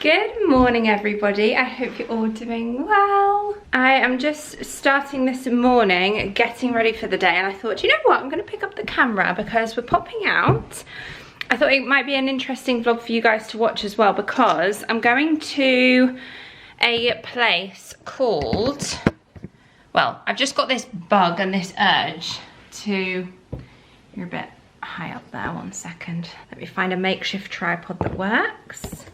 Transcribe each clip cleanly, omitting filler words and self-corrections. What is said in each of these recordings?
Good morning everybody, I hope you're all doing well. I am just starting this morning, getting ready for the day, and I thought, you know what, I'm going to pick up the camera because we're popping out. I thought it might be an interesting vlog for you guys to watch as well, because I'm going to a place called, well, I've just got this bug and this urge to, you're a bit high up there, 1 second. Let me find a makeshift tripod that works.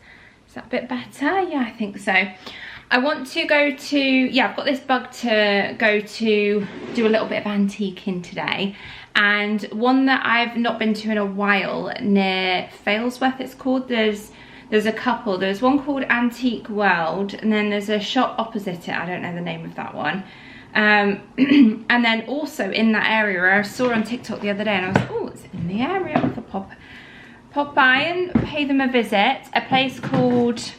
Is that a bit better? Yeah, I think so. I want to go to, yeah, I've got this bug to go to do a little bit of antiquing today. And one that I've not been to in a while, near Failsworth it's called. There's a couple. There's one called Antique World, and then there's a shop opposite it. I don't know the name of that one. And then also in that area, where I saw on TikTok the other day, and I was like, oh, it's in the area. I could pop by and pay them a visit. A place called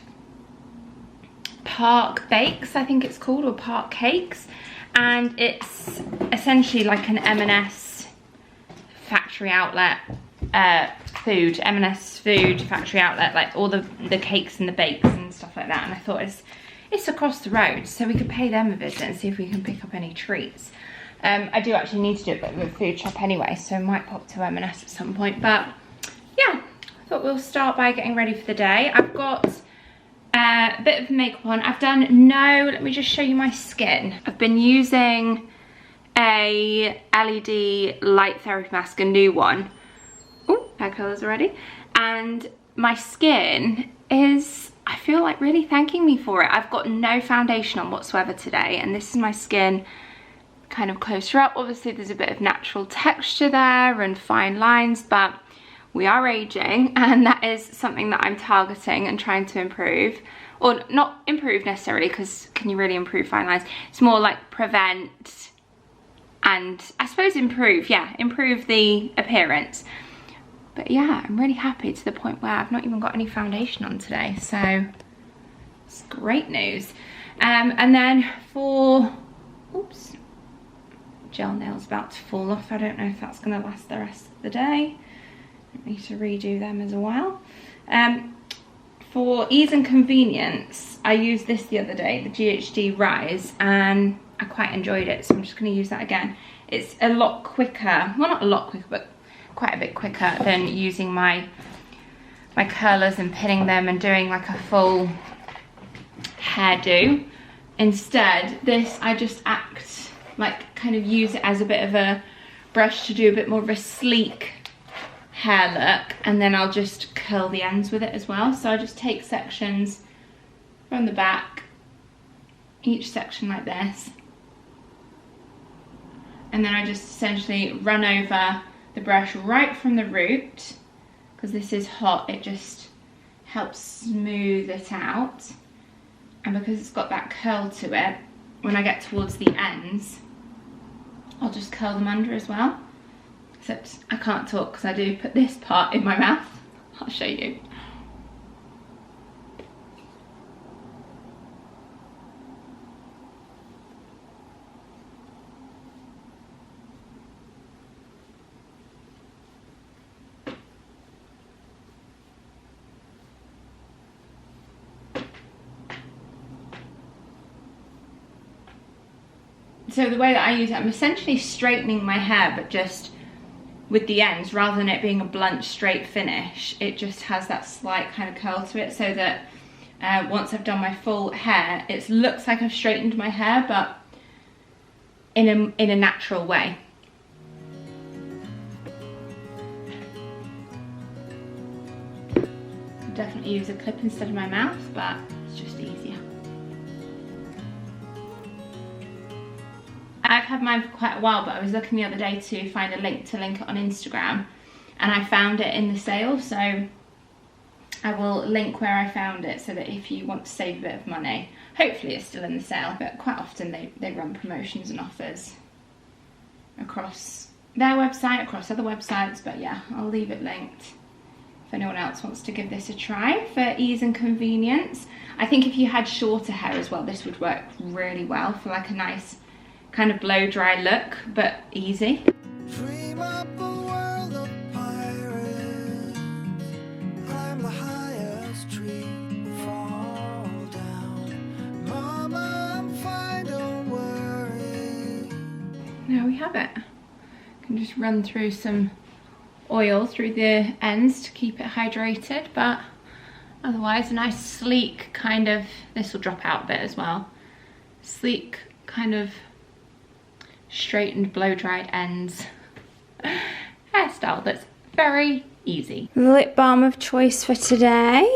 Park Bakes, I think it's called, or Park Cakes, and it's essentially like an M&S factory outlet, food, M&S food factory outlet, like all the cakes and the bakes and stuff like that. And I thought it's across the road, so we could pay them a visit and see if we can pick up any treats. I do actually need to do a bit of a food shop anyway, so I might pop to M&S at some point. But yeah, I thought we'll start by getting ready for the day. I've got a bit of makeup on. I've done let me just show you my skin. I've been using a LED light therapy mask, a new one. Oh, hair colours already. And my skin is, I feel like, really thanking me for it. I've got no foundation on whatsoever today, and this is my skin kind of closer up. Obviously there's a bit of natural texture there and fine lines, but we are aging, and that is something that I'm targeting and trying to improve. Or not improve necessarily, because can you really improve fine lines? It's more like prevent and I suppose improve, yeah, improve the appearance. But yeah, I'm really happy to the point where I've not even got any foundation on today, so it's great news. And then for, oops, gel nail's about to fall off. I don't know if that's gonna last the rest of the day. I need to redo them as well. For ease and convenience, I used this the other day, the GHD Rise, and I quite enjoyed it, so I'm just going to use that again. It's a lot quicker, well, not a lot quicker, but quite a bit quicker than using my curlers and pinning them and doing like a full hairdo. Instead, this, I just kind of use it as a bit of a brush to do a bit more of a sleek hair look, and then I'll just curl the ends with it as well. So I just take sections from the back, each section like this, and then I just essentially run over the brush right from the root. Because this is hot, it just helps smooth it out, and because it's got that curl to it, when I get towards the ends, I'll just curl them under as well. Except I can't talk because I do put this part in my mouth. I'll show you. So the way that I use it, I'm essentially straightening my hair, but just with the ends, rather than it being a blunt straight finish, it just has that slight kind of curl to it, so that once I've done my full hair, it looks like I've straightened my hair, but in a natural way. Definitely use a clip instead of my mouth, but it's just easier. I've had mine for quite a while, but I was looking the other day to find a link to link it on Instagram, and I found it in the sale, so I will link where I found it, so that if you want to save a bit of money, hopefully it's still in the sale, but quite often they run promotions and offers across their website, across other websites. But yeah, I'll leave it linked if anyone else wants to give this a try for ease and convenience. I think if you had shorter hair as well, this would work really well for like a nice kind of blow dry look, but easy. Dream up a world of pirates, climb the highest tree, fall have it. You can just run through some oil through the ends to keep it hydrated, but otherwise a nice sleek kind of, this will drop out a bit as well, sleek kind of straightened blow dried ends hairstyle that's very easy. Lip balm of choice for today.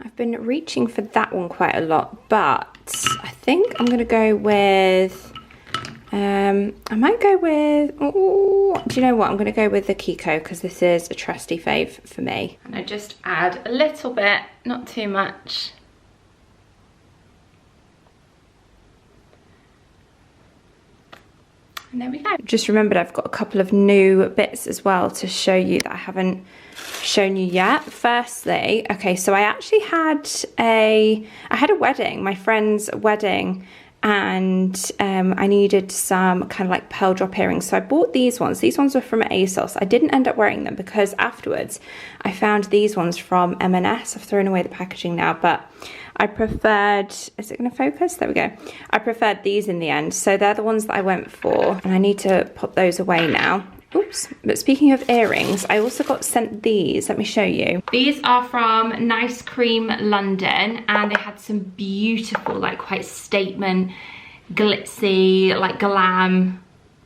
I've been reaching for that one quite a lot, but I think I'm gonna go with I might go with, oh, do you know what? I'm going to go with the Kiko because this is a trusty fave for me. And I just add a little bit, not too much. And there we go. Just remembered I've got a couple of new bits as well to show you that I haven't shown you yet. Firstly, okay, so I actually had a wedding, my friend's wedding, and I needed some kind of like pearl drop earrings. So I bought these ones. These ones were from ASOS. I didn't end up wearing them because afterwards I found these ones from M&S. I've thrown away the packaging now, but I preferred, is it gonna focus? There we go. I preferred these in the end. So they're the ones that I went for, and I need to pop those away now. Oops, but speaking of earrings, I also got sent these. Let me show you. These are from Nice Cream London, and they had some beautiful, like quite statement, glitzy, like glam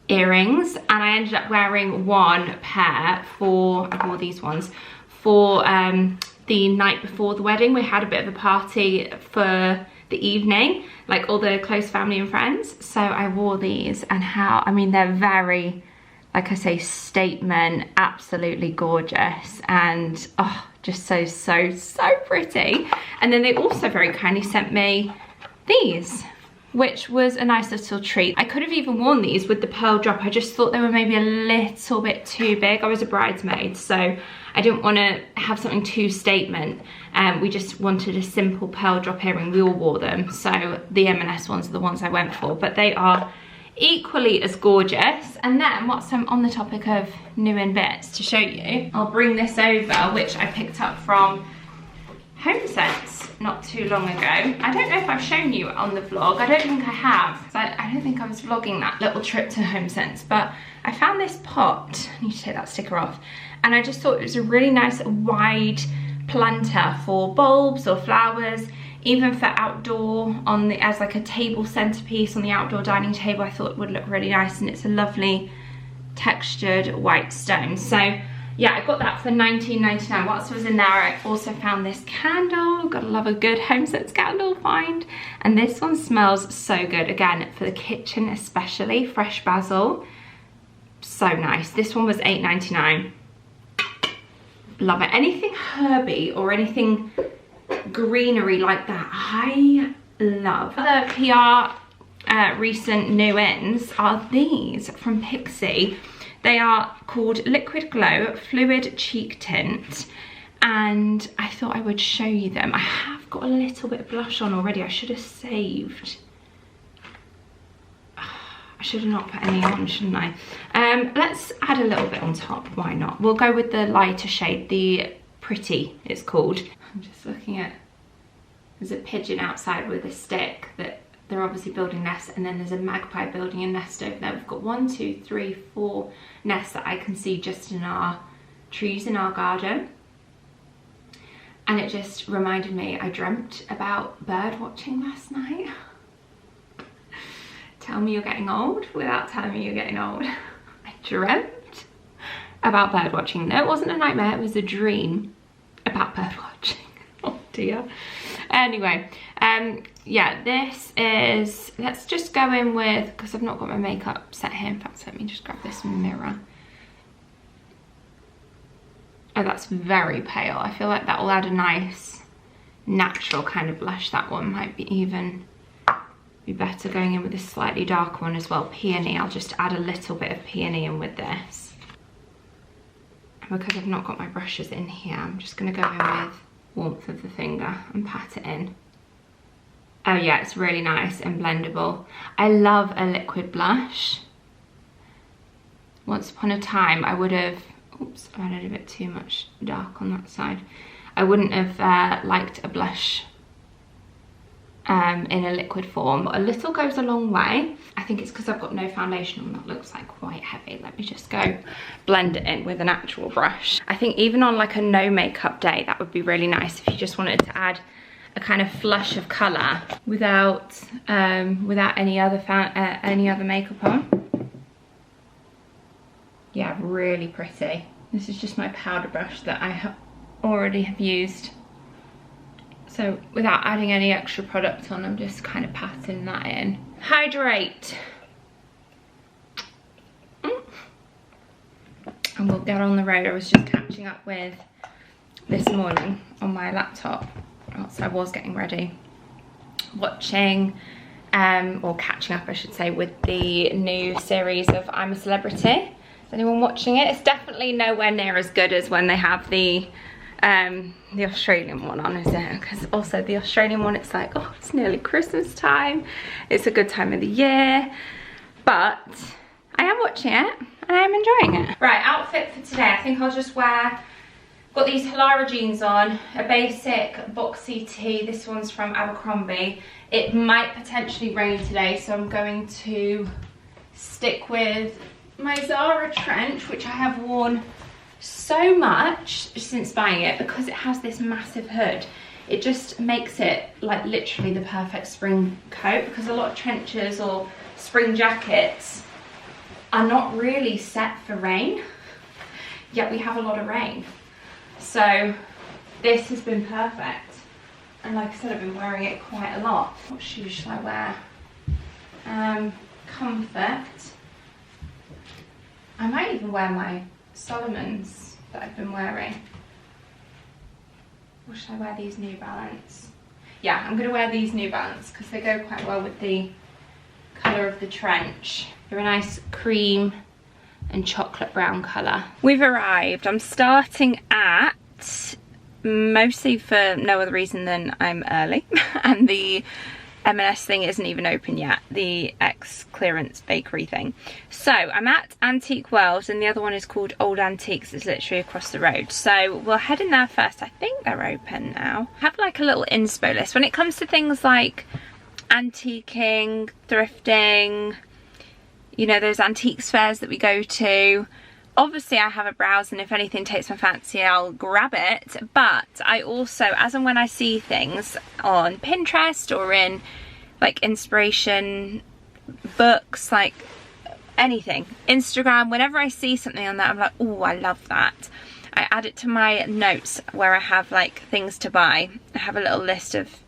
earrings. And I ended up wearing one pair for, I wore these ones, for the night before the wedding. We had a bit of a party for the evening, like all the close family and friends. So I wore these, and how, I mean, they're very, like I say, statement, absolutely gorgeous, and oh, just so pretty. And then they also very kindly sent me these, which was a nice little treat. I could have even worn these with the pearl drop. I just thought they were maybe a little bit too big. I was a bridesmaid, so I didn't want to have something too statement. We just wanted a simple pearl drop earring. We all wore them, so the M&S ones are the ones I went for, but they are equally as gorgeous. And then, whilst I'm on the topic of new in bits to show you, I'll bring this over, which I picked up from HomeSense not too long ago. I don't know if I've shown you on the vlog. I don't think I have. So I don't think I was vlogging that little trip to HomeSense, but I found this pot. I need to take that sticker off. And I just thought it was a really nice wide planter for bulbs or flowers, even for outdoor, on the, as like a table centerpiece on the outdoor dining table. I thought it would look really nice, and it's a lovely textured white stone. So yeah, I got that for $19.99. Whilst I was in there, I also found this candle. Gotta love a good HomeSense candle find. And this one smells so good. Again, for the kitchen especially, fresh basil. So nice. This one was $8.99. Love it. Anything herby or anything greenery like that, I love. Other PR recent new ins are these from Pixie. They are called Liquid Glow Fluid Cheek Tint, and I thought I would show you them. I have got a little bit of blush on already. I should have saved. I should have not put any on, shouldn't I? Let's add a little bit on top. Why not? We'll go with the lighter shade, the Pretty it's called. I'm just looking at, there's a pigeon outside with a stick that they're obviously building nests, and then there's a magpie building a nest over there. We've got 1, 2, 3, 4 nests that I can see just in our trees in our garden. And it just reminded me, I dreamt about bird watching last night. Tell me you're getting old without telling me you're getting old. I dreamt about bird watching. No, it wasn't a nightmare, it was a dream about bird watching. Oh dear. Anyway, yeah, this is, let's just go in with, because I've not got my makeup set here. In fact, let me just grab this mirror. Oh, that's very pale. I feel like that will add a nice natural kind of blush. That one might be even be better going in with this slightly darker one as well. Peony, I'll just add a little bit of peony in with this. And because I've not got my brushes in here, I'm just going to go in with warmth of the finger and pat it in. Oh yeah, it's really nice and blendable. I love a liquid blush. Once upon a time I would have, oops, I added a bit too much dark on that side. I wouldn't have liked a blush in a liquid form. A little goes a long way. I think it's because I've got no foundation on. That looks like quite heavy. Let me just go blend it in with an actual brush. I think even on like a no makeup day, that would be really nice if you just wanted to add a kind of flush of colour without any other makeup on. Yeah, really pretty. This is just my powder brush that I already have used. So without adding any extra product on, I'm just kind of patting that in. Hydrate. And we'll get on the road. I was just catching up with this morning on my laptop. So I was getting ready, watching, or catching up I should say, with the new series of I'm a Celebrity. Is anyone watching it? It's definitely nowhere near as good as when they have the Australian one on, is it? Because also the Australian one, it's like, oh, it's nearly Christmas time. It's a good time of the year. But I am watching it and I am enjoying it. Right, outfit for today. I think I'll just wear, got these Halara jeans on, a basic boxy tee. This one's from Abercrombie. It might potentially rain today, so I'm going to stick with my Zara trench, which I have worn so much since buying it because it has this massive hood. It just makes it like literally the perfect spring coat, because a lot of trenches or spring jackets are not really set for rain, yet we have a lot of rain. So this has been perfect, and like I said, I've been wearing it quite a lot. What shoes should I wear? Comfort. I might even wear my Solomon's that I've been wearing. Or should I wear these New Balance? Yeah, I'm gonna wear these New Balance because they go quite well with the colour of the trench. They're a nice cream and chocolate brown colour. We've arrived. I'm starting at, mostly for no other reason than I'm early and the M&S thing isn't even open yet, the ex-clearance bakery thing. So I'm at Antique World, and the other one is called Old Antiques. It's literally across the road. So we'll head in there first. I think they're open now. I have like a little inspo list. When it comes to things like antiquing, thrifting, you know, those antiques fairs that we go to, obviously I have a browse, and if anything takes my fancy I'll grab it. But I also, as and when I see things on Pinterest or in like inspiration books, like anything, Instagram, whenever I see something on that, I'm like, oh, I love that. I add it to my notes where I have like things to buy. I have a little list of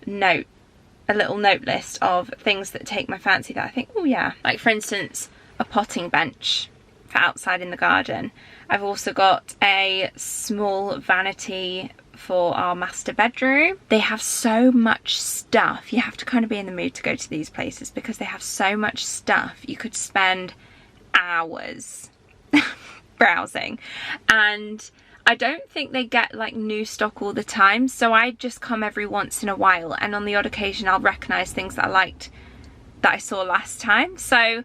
a little note list of things that take my fancy that I think, oh yeah. Like for instance, a potting bench for outside in the garden. I've also got a small vanity for our master bedroom. They have so much stuff. You have to kind of be in the mood to go to these places because they have so much stuff. You could spend hours browsing, and I don't think they get like new stock all the time, so I just come every once in a while, and on the odd occasion I'll recognise things that I liked that I saw last time. So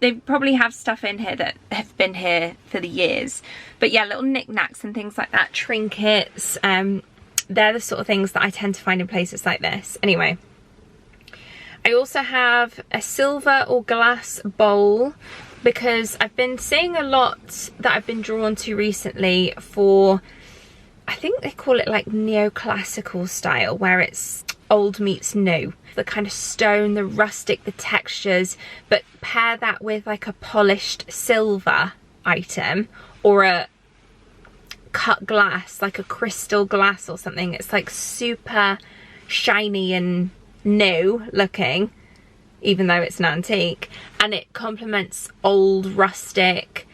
they probably have stuff in here that have been here for the years. But yeah, little knickknacks and things like that, trinkets, they're the sort of things that I tend to find in places like this. Anyway, I also have a silver or glass bowl because I've been seeing a lot that I've been drawn to recently for, I think they call it like neoclassical style, where it's old meets new. The kind of stone, the rustic, the textures, but pair that with like a polished silver item or a cut glass, like a crystal glass or something. It's like super shiny and new looking, even though it's an antique, and it complements old, rustic,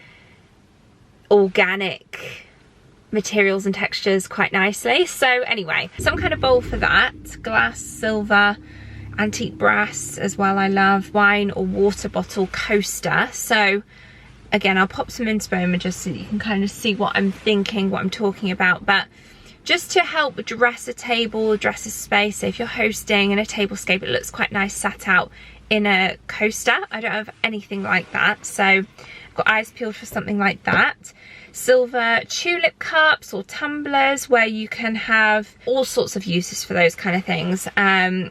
organic materials and textures quite nicely. So anyway, some kind of bowl for that. Glass, silver, antique brass as well, I love. Wine or water bottle coaster. So again, I'll pop some inspo images so that you can kind of see what I'm thinking, what I'm talking about. But just to help dress a table, dress a space, so if you're hosting in a tablescape, it looks quite nice sat out in a coaster. I don't have anything like that, so I've got eyes peeled for something like that. Silver tulip cups or tumblers, where you can have all sorts of uses for those kind of things,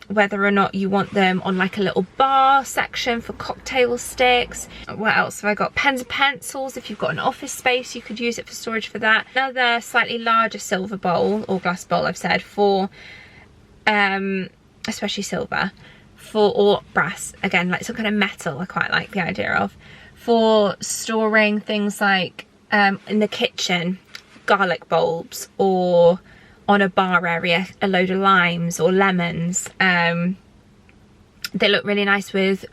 whether or not you want them on like a little bar section for cocktail sticks. What else have I got? Pens and pencils. If you've got an office space, you could use it for storage for that. Another slightly larger silver bowl or glass bowl, I've said, for especially silver, or brass, again, like some kind of metal I quite like the idea of, for storing things like in the kitchen, garlic bulbs, or on a bar area, a load of limes or lemons. They look really nice with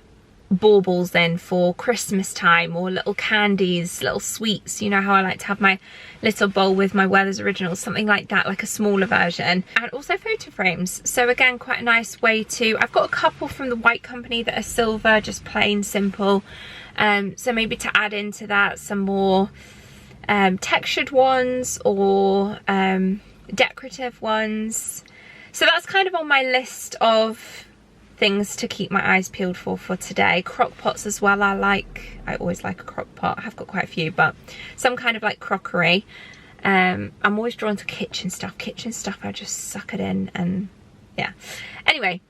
baubles in for Christmas time, or little candies, little sweets. You know how I like to have my little bowl with my Werther's Originals, something like that, like a smaller version. And also photo frames, so again, quite a nice way to, I've got a couple from the White Company that are silver, just plain simple, so maybe to add into that some more textured ones, or decorative ones. So that's kind of on my list of things to keep my eyes peeled for today. Crock pots as well. I always like a crock pot. I have got quite a few, but some kind of like crockery. I'm always drawn to kitchen stuff. I just suck it in, and yeah. Anyway,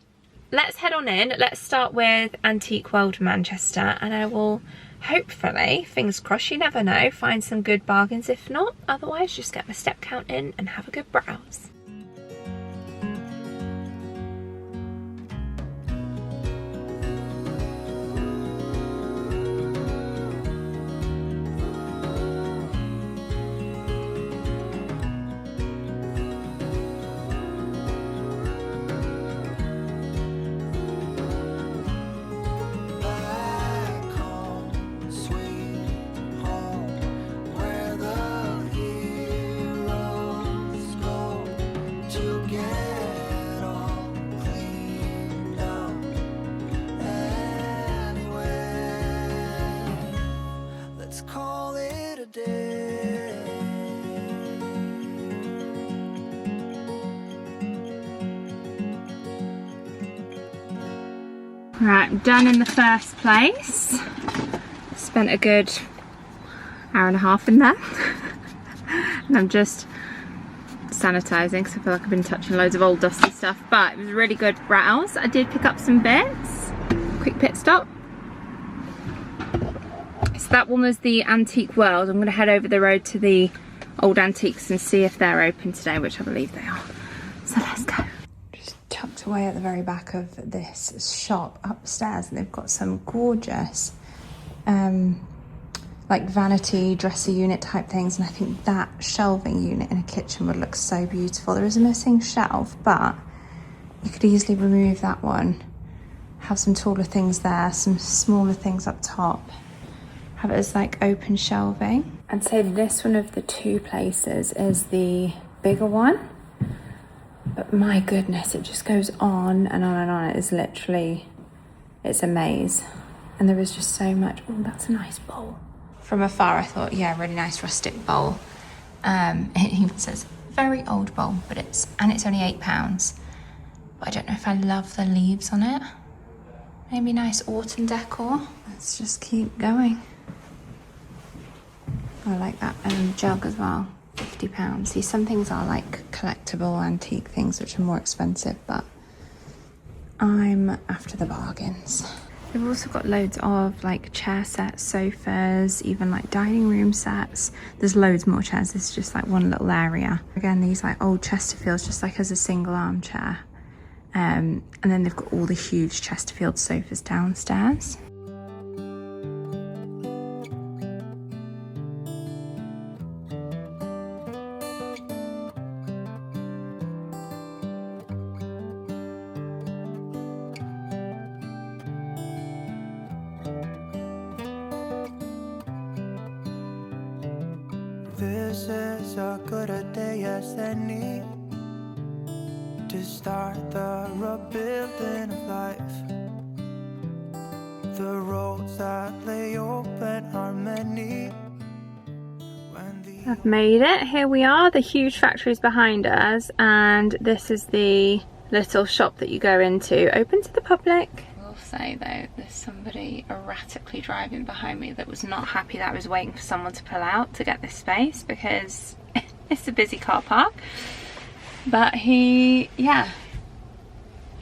let's head on in. Let's start with Antique World Manchester, and I will hopefully, fingers crossed, you never know, find some good bargains. If not, otherwise just get my step count in and have a good browse. Right, I'm done in the first place. Spent a good hour and a half in there. And I'm just sanitising because I feel like I've been touching loads of old dusty stuff. But it was a really good browse. I did pick up some bits. Quick pit stop. So that one was the Antique World. I'm going to head over the road to the Old Antiques and see if they're open today, which I believe they are. So let's go. Tucked away at the very back of this shop upstairs, and they've got some gorgeous like vanity dresser unit type things, and I think that shelving unit in a kitchen would look so beautiful. There is a missing shelf, but you could easily remove that one, have some taller things there, some smaller things up top, have it as like open shelving. I'd say this one of the two places is the bigger one. But my goodness, it just goes on and on and on. It is literally, it's a maze. And there is just so much. Oh, that's a nice bowl. From afar, I thought, yeah, really nice rustic bowl. It even says very old bowl, but it's only £8. But I don't know if I love the leaves on it. Maybe nice autumn decor. Let's just keep going. I like that jug as well. £50. See, some things are like collectible antique things which are more expensive, but I'm after the bargains. They've also got loads of like chair sets, sofas, even like dining room sets. There's loads more chairs. This is just like one little area. Again, these like old Chesterfields, just like as a single armchair. And then they've got all the huge Chesterfield sofas downstairs. This is as good a day as any to start the rebuilding of life. The roads that lay open are many. I've made it. Here we are. The huge factory's behind us, and this is the little shop that you go into, open to the public. will say though, there's somebody erratically driving behind me that was not happy that I was waiting for someone to pull out to get this space, because it's a busy car park. But he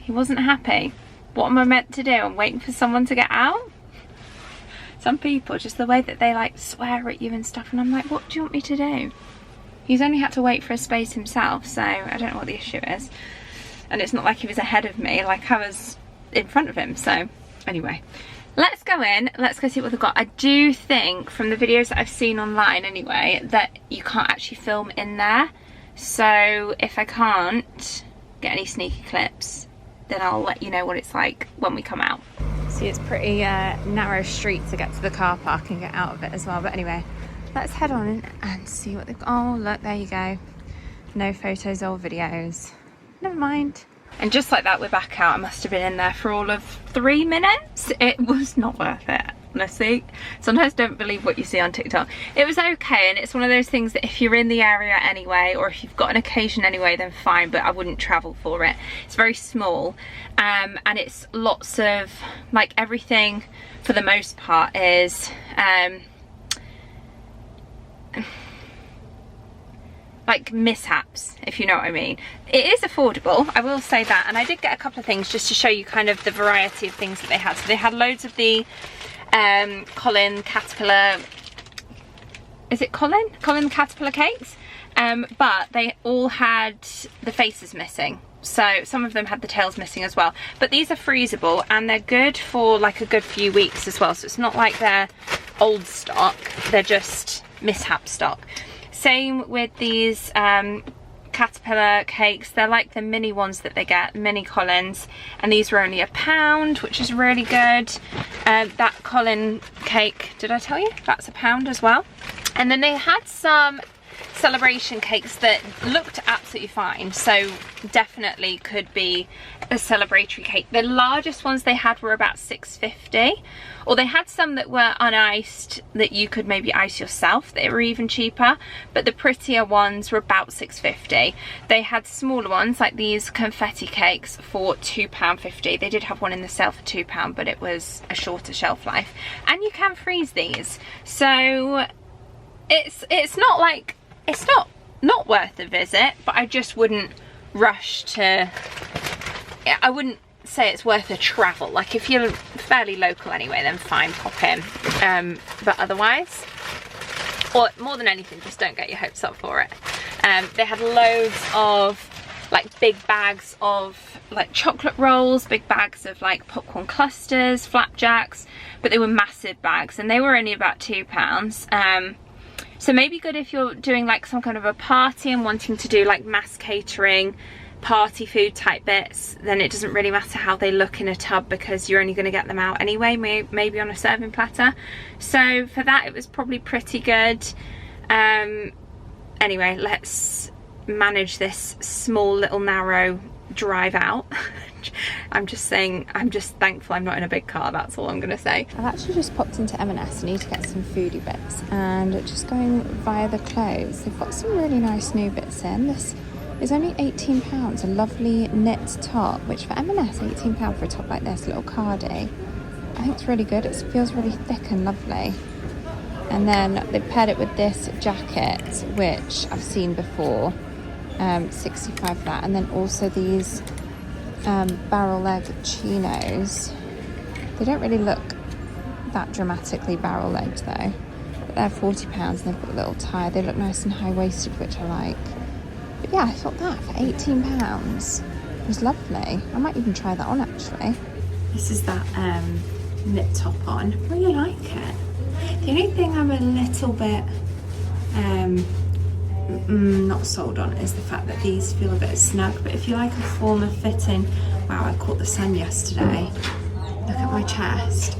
wasn't happy. What am I meant to do? I'm waiting for someone to get out? Some people, just the way that they like swear at you and stuff, and I'm like, what do you want me to do? He's only had to wait for a space himself, so I don't know what the issue is. And it's not like he was ahead of me, like I was in front of him. So anyway, let's go in, let's go see what they've got. I do think from the videos that I've seen online anyway, that you can't actually film in there. So if I can't get any sneaky clips, then I'll let you know what it's like when we come out. See, it's pretty narrow street to get to the car park and get out of it as well. But anyway, let's head on in and see what they've got. Oh look, there you go. No photos or videos. Never mind. And just like that, we're back out. I must have been in there for all of 3 minutes. It was not worth it, honestly. Sometimes don't believe what you see on TikTok. It was okay, and it's one of those things that if you're in the area anyway, or if you've got an occasion anyway, then fine, but I wouldn't travel for it. It's very small, and it's lots of, like, everything for the most part is like mishaps, if you know what I mean. It is affordable, I will say that, and I did get a couple of things just to show you kind of the variety of things that they had. So they had loads of the Colin Caterpillar, is it Colin? Colin Caterpillar cakes, but they all had the faces missing. So some of them had the tails missing as well. But these are freezable, and they're good for like a good few weeks as well. So it's not like they're old stock, they're just mishap stock. Same with these Caterpillar cakes. They're like the mini ones that they get, mini Collins, and these were only £1, which is really good. That Colin cake, did I tell you? That's £1 as well. And then they had some celebration cakes that looked absolutely fine, so definitely could be a celebratory cake. The largest ones they had were about £6.50, or they had some that were uniced that you could maybe ice yourself, they were even cheaper, but the prettier ones were about £6.50. They had smaller ones like these confetti cakes for £2.50. They did have one in the sale for £2, but it was a shorter shelf life, and you can freeze these, so it's not like, it's not worth a visit, but I just wouldn't rush to, I wouldn't say it's worth a travel. Like if you're fairly local anyway, then fine, pop in. But otherwise, or more than anything, just don't get your hopes up for it. They had loads of like big bags of like chocolate rolls, big bags of like popcorn clusters, flapjacks, but they were massive bags, and they were only about £2. So maybe good if you're doing like some kind of a party and wanting to do like mass catering, party food type bits, then it doesn't really matter how they look in a tub, because you're only going to get them out anyway, maybe on a serving platter. So for that, it was probably pretty good. Anyway, let's manage this small little narrow drive out. I'm just saying, I'm just thankful I'm not in a big car, that's all I'm gonna say. I've actually just popped into M&S. I need to get some foodie bits, and just going via the clothes, they've got some really nice new bits in. This is only £18, a lovely knit top, which for M&S, £18 for a top like this, little cardi. I think it's really good. It feels really thick and lovely. And then they paired it with this jacket, which I've seen before, 65 for that. And then also these barrel leg chinos. They don't really look that dramatically barrel legged though, but they're £40 and they've got a little tie. They look nice and high waisted, which I like. But yeah, I thought that for £18 was lovely. I might even try that on actually. This is that knit top on. I really like it. The only thing I'm a little bit not sold on is the fact that these feel a bit snug, but if you like a form of fitting, wow, I caught the sun yesterday, look at my chest.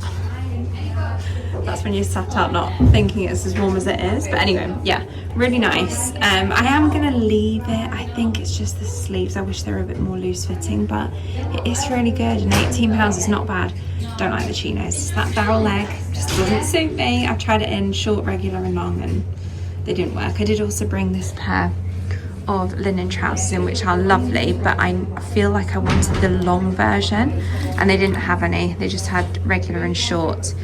That's when you're sat out not thinking it's as warm as it is. But anyway, yeah, really nice. I am gonna leave it. I think it's just the sleeves, I wish they were a bit more loose fitting, but it is really good, and £18 is not bad. Don't like the chinos. That barrel leg just doesn't suit me. I tried it in short, regular and long, and they didn't work. I did also bring this pair of linen trousers in, which are lovely, but I feel like I wanted the long version and they didn't have any. They just had regular and short.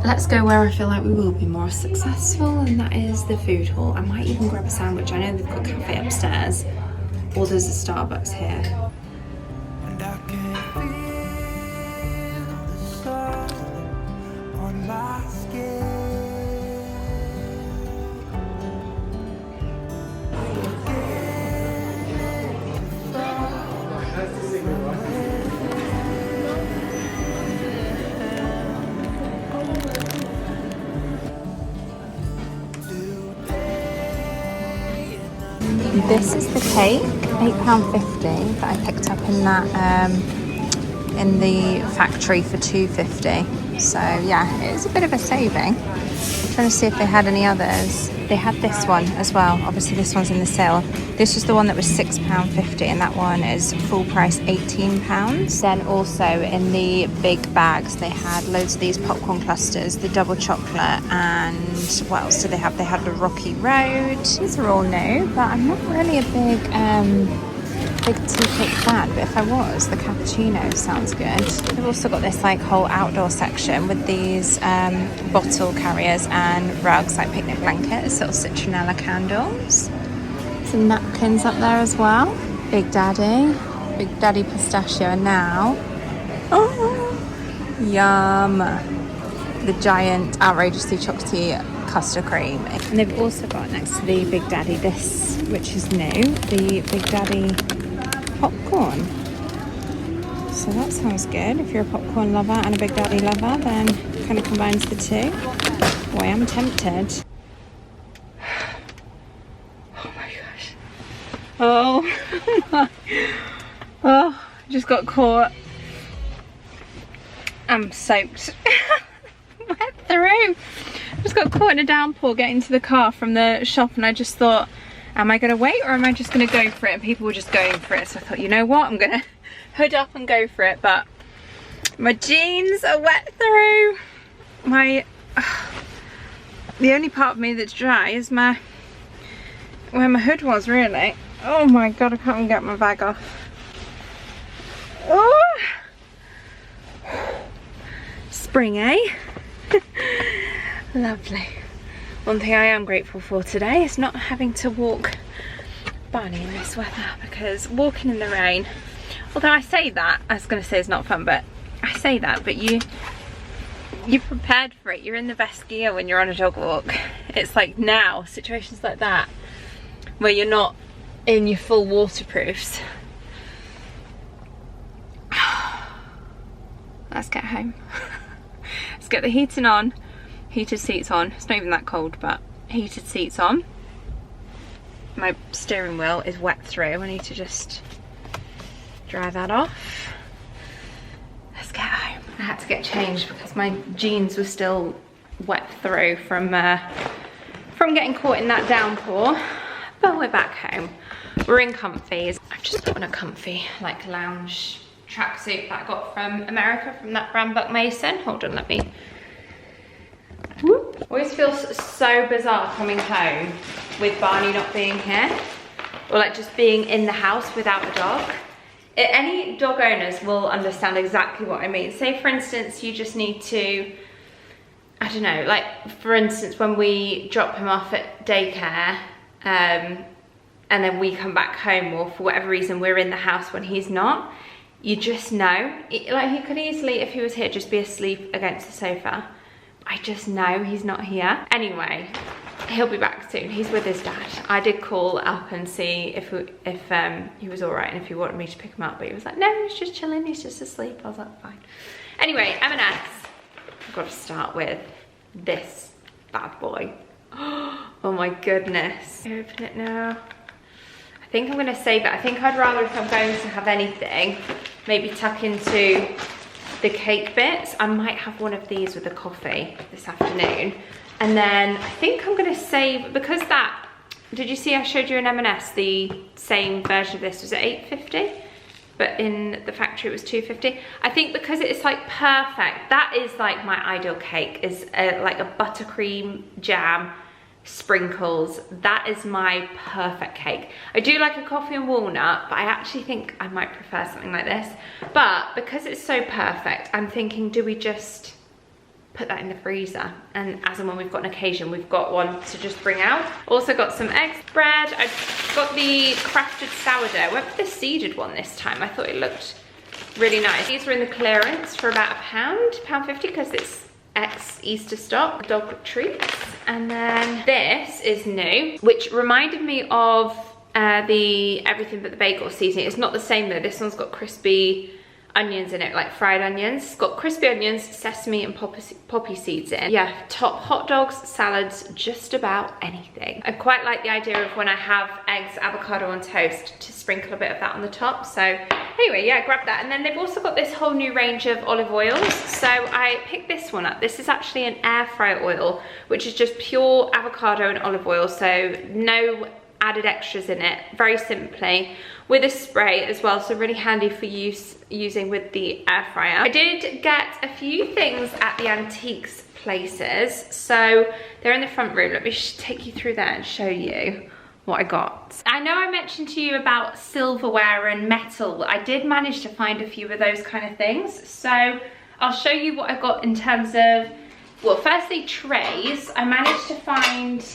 Let's go where I feel like we will be more successful, and that is the food hall. I might even grab a sandwich. I know they've got a cafe upstairs, or there's a Starbucks here. And I can feel the sun on my skin. This is the cake, £8.50, that I picked up in that in the factory for £2.50. So yeah, it is a bit of a saving. I'm trying to see if they had any others. They had this one as well. Obviously this one's in the sale. This was the one that was £6.50, and that one is full price £18. Then also in the big bags they had loads of these popcorn clusters, the double chocolate, and what else did they have? They had the Rocky Road. These are all new, but I'm not really a big tea cake fan, but if I was, the cappuccino sounds good. They've also got this like whole outdoor section with these bottle carriers and rugs, like picnic blankets, little citronella candles. Some napkins up there as well. Big Daddy pistachio, and now, oh, yum, the giant outrageously chocolatey custard cream. And they've also got next to the Big Daddy this, which is new, the Big Daddy popcorn. So that sounds good. If you're a popcorn lover and a Big Daddy lover, then it kind of combines the two. Boy, I'm tempted. Oh my gosh. Oh my. Oh, I just got caught. I'm soaked. Wet through. Just got caught in a downpour getting to the car from the shop, and I just thought, am I going to wait or am I just going to go for it? And people were just going for it, so I thought, you know what, I'm going to hood up and go for it. But my jeans are wet through. The only part of me that's dry is where my hood was, really. Oh my god, I can't even get my bag off. Oh, spring, eh? Lovely. One thing I am grateful for today is not having to walk Barney in this weather, because walking in the rain, although I say that, I was going to say it's not fun, but I say that, but you're prepared for it. You're in the best gear when you're on a dog walk. It's like now, situations like that, where you're not in your full waterproofs. Let's get home. Let's get the heating on. Heated seats on. It's not even that cold, but heated seats on. My steering wheel is wet through. I need to just dry that off. Let's get home. I had to get changed because my jeans were still wet through from getting caught in that downpour. But we're back home. We're in comfies. I've just put on a comfy like lounge tracksuit that I got from America, from that brand Buck Mason. Hold on, let me. Whoop. Always feels so bizarre coming home with Barney not being here, or like just being in the house without a dog. Any dog owners will understand exactly what I mean. Say for instance, you just need to, I don't know, like for instance, when we drop him off at daycare, and then we come back home, or for whatever reason we're in the house when he's not, you just know. Like he could easily, if he was here, just be asleep against the sofa. I just know he's not here. Anyway, he'll be back soon. He's with his dad. I did call up and see if he was all right and if he wanted me to pick him up, but he was like, no, he's just chilling, he's just asleep. I was like, fine. Anyway, M&S. I've got to start with this bad boy. Oh my goodness. Open it now. I think I'm gonna save it. I think I'd rather, if I'm going to have anything, maybe tuck into the cake bits. I might have one of these with a coffee this afternoon. And then I think I'm gonna save, because that, did you see I showed you an M&S, the same version of this was at $8.50, but in the factory it was $2.50. I think because it's like perfect, that is like my ideal cake, is like a buttercream jam, sprinkles. That is my perfect cake. I do like a coffee and walnut, but I actually think I might prefer something like this. But because it's so perfect, I'm thinking, do we just put that in the freezer, and as and when we've got an occasion, we've got one to just bring out. Also got some eggs, bread. I've got the crafted sourdough. I went for the seeded one this time. I thought it looked really nice. These were in the clearance for about £1.50, because it's ex-Easter stock. Dog treats. And then this is new, which reminded me of the Everything But the Bagel seasoning. It's not the same though. This one's got crispy onions in it, like fried onions. It's got crispy onions, sesame and poppy seeds in. Yeah, top hot dogs, salads, just about anything. I quite like the idea of when I have eggs, avocado on toast, to sprinkle a bit of that on the top. So anyway, yeah, grab that. And then they've also got this whole new range of olive oils. So I picked this one up. This is actually an air fryer oil, which is just pure avocado and olive oil. So no added extras in it, very simply, with a spray as well, so really handy for using with the air fryer. I did get a few things at the antiques places, so they're in the front room. Let me take you through there and show you what I got. I know I mentioned to you about silverware and metal. I did manage to find a few of those kind of things, so I'll show you what I got in terms of, well, firstly, trays. I managed to find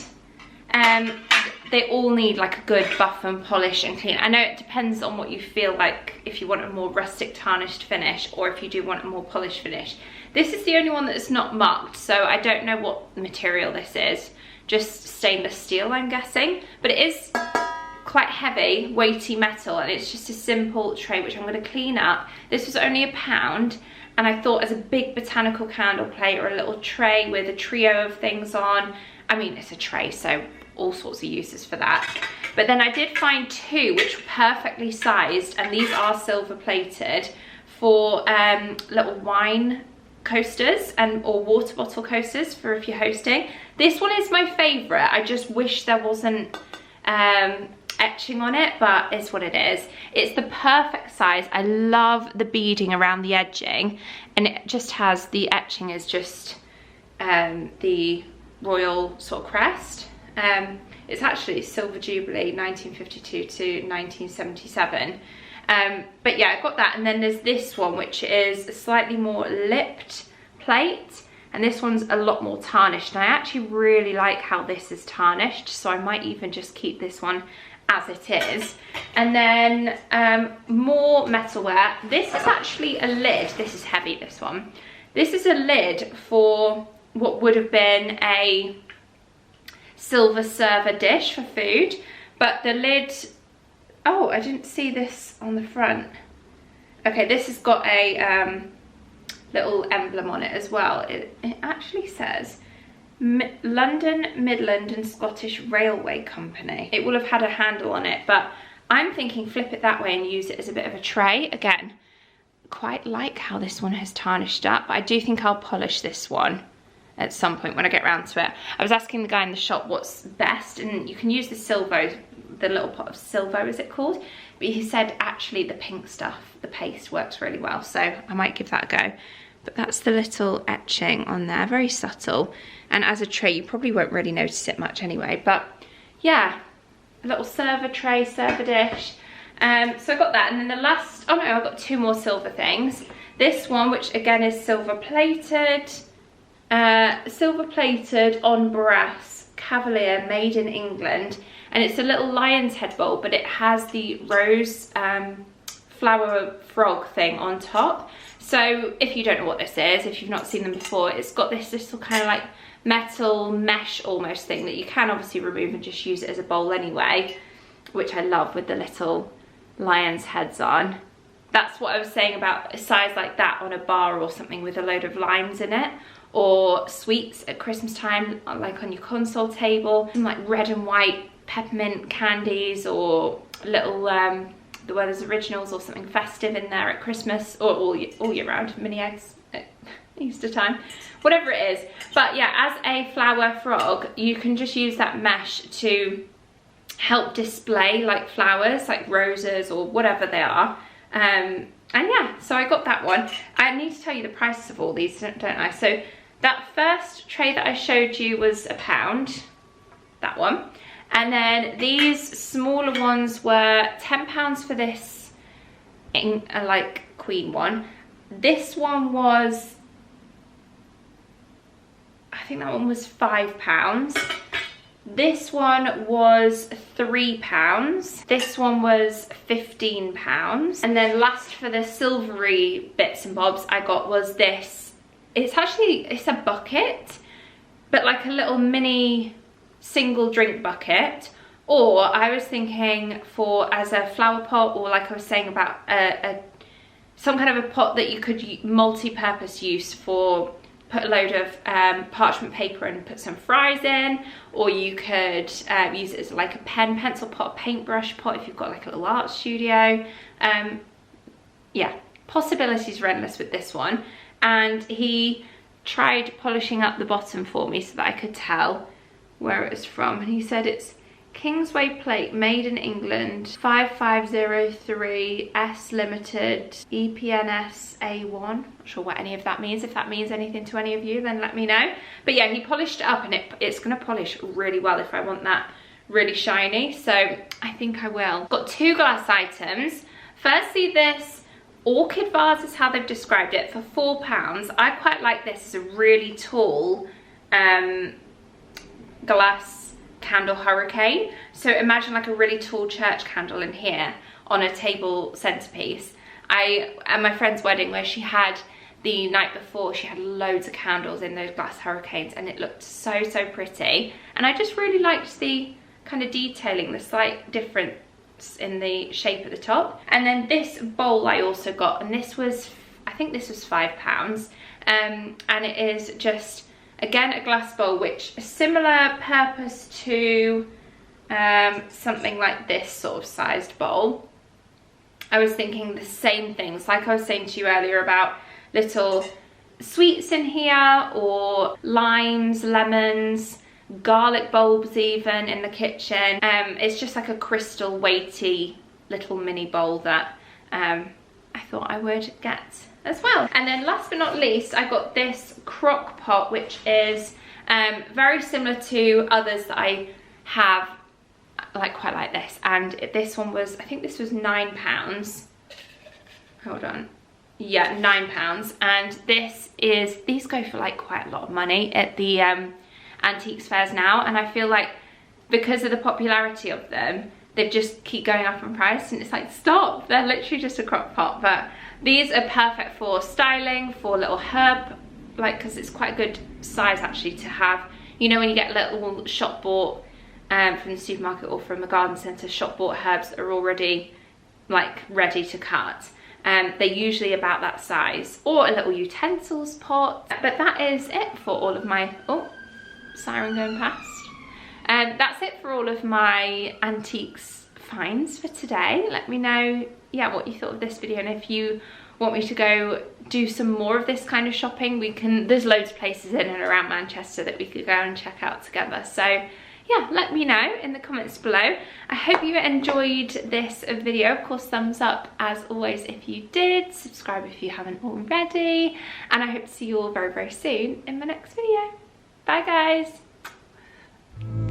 they all need like a good buff and polish and clean. I know it depends on what you feel like, if you want a more rustic tarnished finish or if you do want a more polished finish. This is the only one that's not marked, so I don't know what material this is. Just stainless steel, I'm guessing. But it is quite heavy, weighty metal, and it's just a simple tray which I'm going to clean up. This was only £1, and I thought as a big botanical candle plate or a little tray with a trio of things on, I mean, it's a tray, so all sorts of uses for that. But then I did find two which were perfectly sized, and these are silver plated, for little wine coasters or water bottle coasters for if you're hosting. This one is my favorite. I just wish there wasn't etching on it, but it's what it is. It's the perfect size. I love the beading around the edging, and it just has, the etching is just the royal sort of crest. It's actually Silver Jubilee 1952 to 1977. But yeah, I've got that. And then there's this one, which is a slightly more lipped plate, and this one's a lot more tarnished, and I actually really like how this is tarnished, so I might even just keep this one as it is. And then more metalware. This is actually a lid. This is heavy, this one. This is a lid for what would have been a silver server dish for food, but the lid, oh, I didn't see this on the front. Okay, this has got a little emblem on it as well. It actually says London, Midland and Scottish Railway Company. It will have had a handle on it, but I'm thinking flip it that way and use it as a bit of a tray. Again, quite like how this one has tarnished up, but I do think I'll polish this one at some point when I get around to it. I was asking the guy in the shop what's best, and you can use the Silvo, the little pot of Silvo, is it called? But he said actually the pink stuff, the paste, works really well, so I might give that a go. But that's the little etching on there, very subtle, and as a tray you probably won't really notice it much anyway. But yeah, a little server tray, server dish. So I got that, and then the last, oh no, I've got two more silver things. This one, which again is silver plated on brass, Cavalier, made in England, and it's a little lion's head bowl, but it has the rose flower frog thing on top. So if you don't know what this is, if you've not seen them before, it's got this little kind of like metal mesh almost thing that you can obviously remove and just use it as a bowl anyway, which I love, with the little lion's heads on. That's what I was saying about a size like that on a bar or something with a load of limes in it, or sweets at Christmas time, like on your console table. Some like red and white peppermint candies, or little the Werther's Originals or something festive in there at Christmas, or all year round, mini eggs at Easter time, whatever it is. But yeah, as a flower frog, you can just use that mesh to help display like flowers, like roses or whatever they are. And yeah, so I got that one. I need to tell you the prices of all these, don't I? So that first tray that I showed you was £1. that one. And then these smaller ones were £10 for this like queen one. This one was, I think that one was £5. This one was £3. This one was £15. And then last for the silvery bits and bobs I got was this. It's a bucket, but like a little mini single drink bucket. Or I was thinking for as a flower pot, or like I was saying about some kind of a pot that you could multi-purpose use for. Put a load of parchment paper and put some fries in, or you could use it as like a pen, pencil pot, paintbrush pot if you've got like a little art studio. Yeah, possibilities are endless with this one. And he tried polishing up the bottom for me so that I could tell where it was from, and he said it's Kingsway plate, made in England, 5503 S Limited, EPNS A1. Not sure what any of that means. If that means anything to any of you, then let me know. But yeah, he polished it up, and it's going to polish really well if I want that really shiny. So I think I will. Got two glass items. Firstly, this orchid vase is how they've described it, for £4. I quite like this. It's a really tall glass candle hurricane. So imagine like a really tall church candle in here on a table centerpiece. At my friend's wedding, where she had the night before, she had loads of candles in those glass hurricanes, and it looked so pretty. And I just really liked the kind of detailing, the slight difference in the shape at the top. And then this bowl I also got, and this was, I think this was £5, and it is just again a glass bowl, which is similar purpose to something like this sort of sized bowl. I was thinking the same things, like I was saying to you earlier about little sweets in here, or limes, lemons, garlic bulbs even in the kitchen. It's just like a crystal weighty little mini bowl that I thought I would get as well. And then last but not least, I got this crock pot, which is very similar to others that I have, like quite like this. And this one was, I think this was £9. Hold on. Yeah, £9. And these go for like quite a lot of money at the antiques fairs now. And I feel like because of the popularity of them, they just keep going up in price, and it's like, stop, they're literally just a crock pot. But these are perfect for styling, for little herb, like, because it's quite a good size actually to have, you know, when you get little shop bought from the supermarket or from a garden centre, shop bought herbs that are already like ready to cut. They're usually about that size, or a little utensils pot. But that is it for all of my, oh, siren going past. That's it for all of my antiques finds for today. Let me know, yeah, what you thought of this video, and if you want me to go do some more of this kind of shopping, there's loads of places in and around Manchester that we could go and check out together. So yeah, let me know in the comments below. I hope you enjoyed this video. Of course, thumbs up as always if you did. Subscribe if you haven't already. And I hope to see you all very soon in my next video. Bye guys.